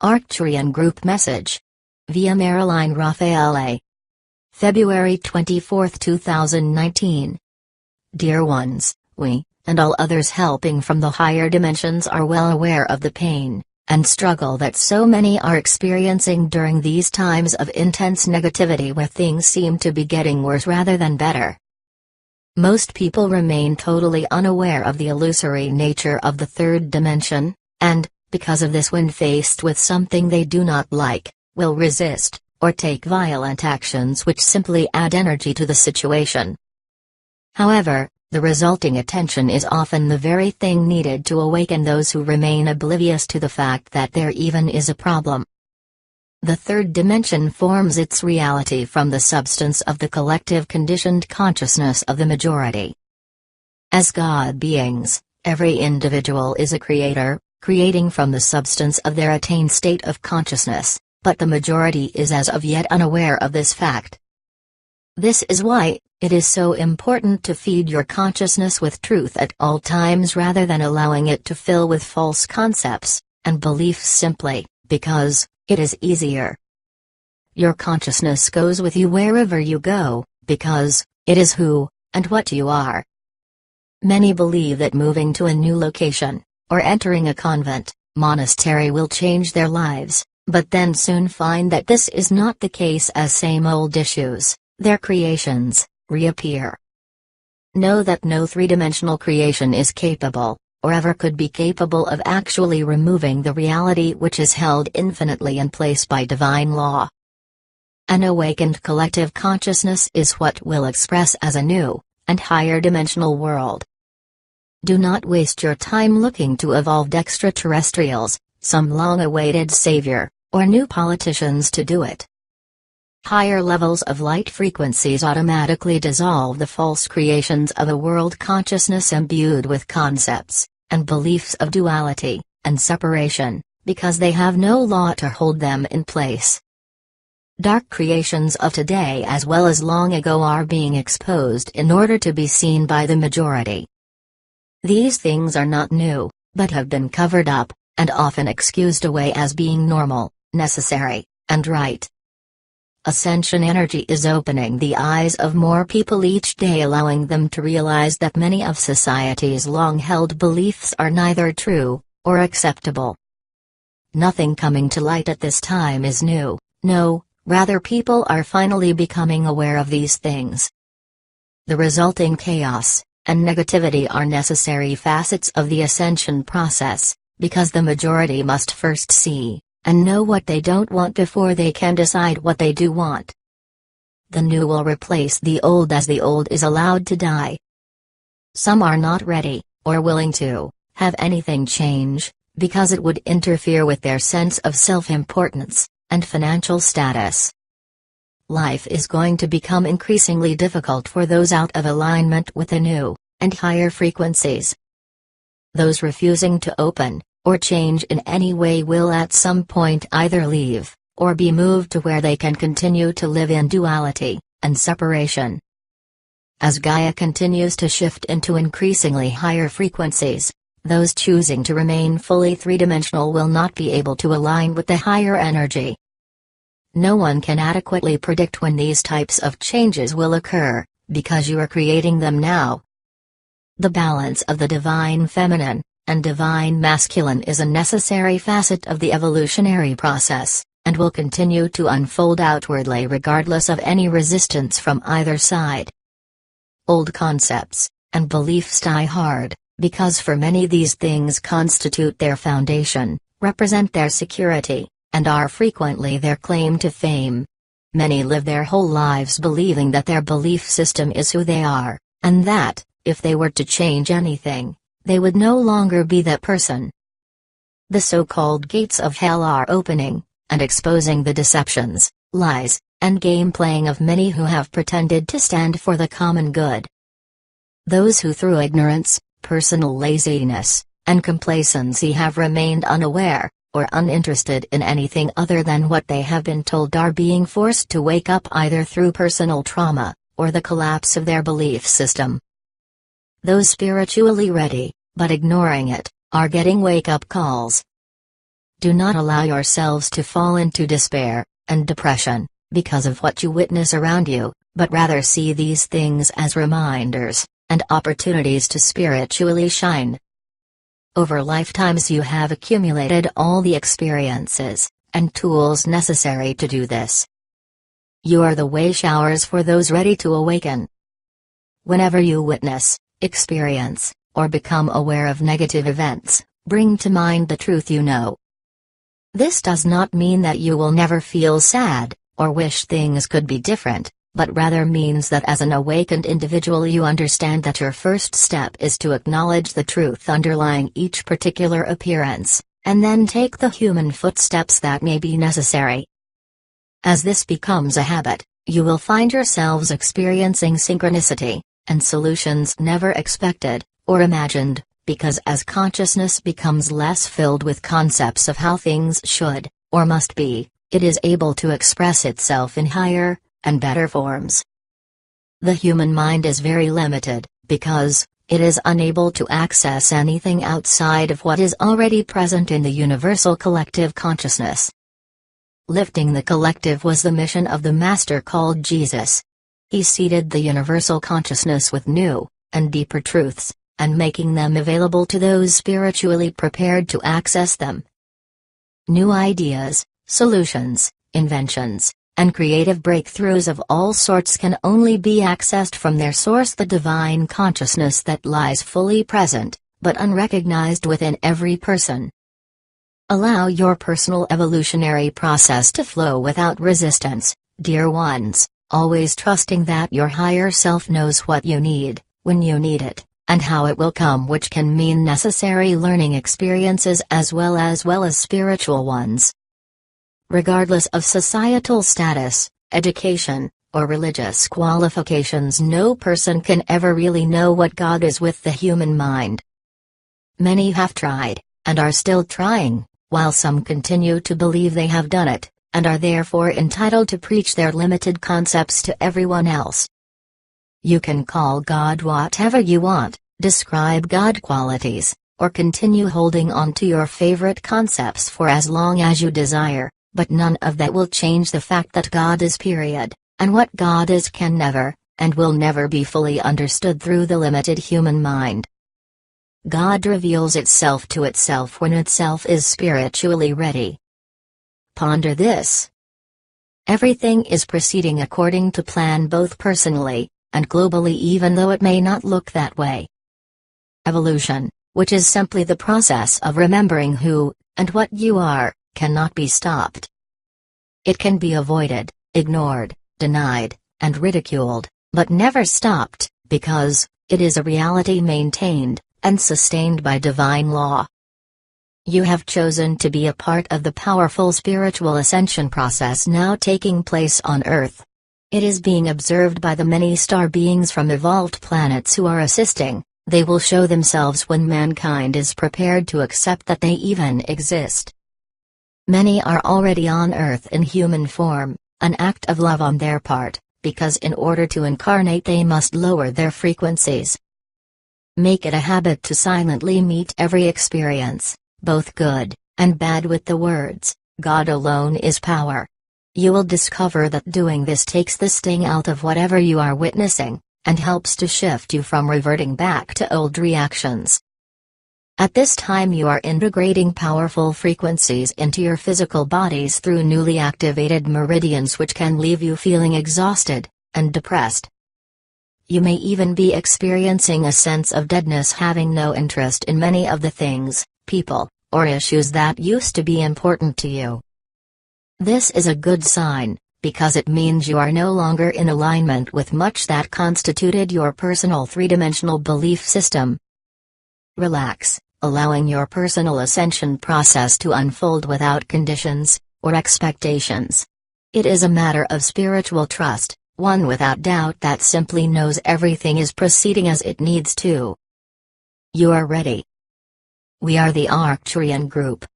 Arcturian group message. Via Marilyn Raffaele. February 24, 2019. Dear ones, we, and all others helping from the higher dimensions are well aware of the pain and struggle that so many are experiencing during these times of intense negativity where things seem to be getting worse rather than better. Most people remain totally unaware of the illusory nature of the third dimension, and, because of this, when faced with something they do not like, will resist, or take violent actions which simply add energy to the situation. However, the resulting attention is often the very thing needed to awaken those who remain oblivious to the fact that there even is a problem. The third dimension forms its reality from the substance of the collective conditioned consciousness of the majority. As God beings, every individual is a creator, creating from the substance of their attained state of consciousness, but the majority is as of yet unaware of this fact. This is why it is so important to feed your consciousness with truth at all times rather than allowing it to fill with false concepts and beliefs simply because it is easier. Your consciousness goes with you wherever you go, because it is who and what you are. Many believe that moving to a new location, or entering a convent, monastery will change their lives, but then soon find that this is not the case, as same old issues, their creations, reappear. Know that no three-dimensional creation is capable, or ever could be capable of actually removing the reality which is held infinitely in place by divine law. An awakened collective consciousness is what will express as a new, and higher dimensional world. Do not waste your time looking to evolved extraterrestrials, some long-awaited savior, or new politicians to do it. Higher levels of light frequencies automatically dissolve the false creations of a world consciousness imbued with concepts and beliefs of duality and separation, because they have no law to hold them in place. Dark creations of today as well as long ago are being exposed in order to be seen by the majority. These things are not new, but have been covered up, and often excused away as being normal, necessary, and right. Ascension energy is opening the eyes of more people each day, allowing them to realize that many of society's long-held beliefs are neither true or acceptable. Nothing coming to light at this time is new, no, rather people are finally becoming aware of these things. The resulting chaos and negativity are necessary facets of the ascension process, because the majority must first see and know what they don't want before they can decide what they do want. The new will replace the old as the old is allowed to die. Some are not ready, or willing to, have anything change, because it would interfere with their sense of self-importance and financial status. Life is going to become increasingly difficult for those out of alignment with the new and higher frequencies. Those refusing to open or change in any way will at some point either leave, or be moved to where they can continue to live in duality and separation. As Gaia continues to shift into increasingly higher frequencies, those choosing to remain fully three-dimensional will not be able to align with the higher energy. No one can adequately predict when these types of changes will occur, because you are creating them now. The balance of the divine feminine and divine masculine is a necessary facet of the evolutionary process, and will continue to unfold outwardly regardless of any resistance from either side. Old concepts and beliefs die hard, because for many these things constitute their foundation, represent their security, and are frequently their claim to fame. Many live their whole lives believing that their belief system is who they are, and that, if they were to change anything, they would no longer be that person. The so-called gates of hell are opening, and exposing the deceptions, lies, and game playing of many who have pretended to stand for the common good. Those who through ignorance, personal laziness, and complacency have remained unaware, or uninterested in anything other than what they have been told are being forced to wake up either through personal trauma, or the collapse of their belief system. Those spiritually ready, but ignoring it, are getting wake-up calls. Do not allow yourselves to fall into despair and depression because of what you witness around you, but rather see these things as reminders and opportunities to spiritually shine. Over lifetimes you have accumulated all the experiences and tools necessary to do this. You are the way showers for those ready to awaken. Whenever you witness, experience, or become aware of negative events, bring to mind the truth you know. This does not mean that you will never feel sad, or wish things could be different, but rather means that as an awakened individual you understand that your first step is to acknowledge the truth underlying each particular appearance, and then take the human footsteps that may be necessary. As this becomes a habit, you will find yourselves experiencing synchronicity, and solutions never expected, or imagined, because as consciousness becomes less filled with concepts of how things should, or must be, it is able to express itself in higher, and better forms. The human mind is very limited, because it is unable to access anything outside of what is already present in the universal collective consciousness. Lifting the collective was the mission of the Master called Jesus. He seeded the universal consciousness with new, and deeper truths, and making them available to those spiritually prepared to access them. New ideas, solutions, inventions, and creative breakthroughs of all sorts can only be accessed from their source, the divine consciousness that lies fully present, but unrecognized within every person. Allow your personal evolutionary process to flow without resistance, dear ones, always trusting that your higher self knows what you need, when you need it, and how it will come, which can mean necessary learning experiences as well as spiritual ones. Regardless of societal status, education, or religious qualifications, no person can ever really know what God is with the human mind. Many have tried, and are still trying, while some continue to believe they have done it, and are therefore entitled to preach their limited concepts to everyone else. You can call God whatever you want, describe God qualities, or continue holding on to your favorite concepts for as long as you desire. But none of that will change the fact that God is period, and what God is can never, and will never be fully understood through the limited human mind. God reveals itself to itself when itself is spiritually ready. Ponder this. Everything is proceeding according to plan, both personally and globally, even though it may not look that way. Evolution, which is simply the process of remembering who and what you are, cannot be stopped. It can be avoided, ignored, denied, and ridiculed, but never stopped, because it is a reality maintained and sustained by divine law. You have chosen to be a part of the powerful spiritual ascension process now taking place on Earth. It is being observed by the many star beings from evolved planets who are assisting. They will show themselves when mankind is prepared to accept that they even exist. Many are already on Earth in human form, an act of love on their part, because in order to incarnate they must lower their frequencies. Make it a habit to silently meet every experience, both good and bad, with the words, "God alone is power." You will discover that doing this takes the sting out of whatever you are witnessing, and helps to shift you from reverting back to old reactions. At this time you are integrating powerful frequencies into your physical bodies through newly activated meridians, which can leave you feeling exhausted and depressed. You may even be experiencing a sense of deadness, having no interest in many of the things, people, or issues that used to be important to you. This is a good sign, because it means you are no longer in alignment with much that constituted your personal three-dimensional belief system. Relax, allowing your personal ascension process to unfold without conditions or expectations. It is a matter of spiritual trust, one without doubt that simply knows everything is proceeding as it needs to. You are ready. We are the Arcturian group,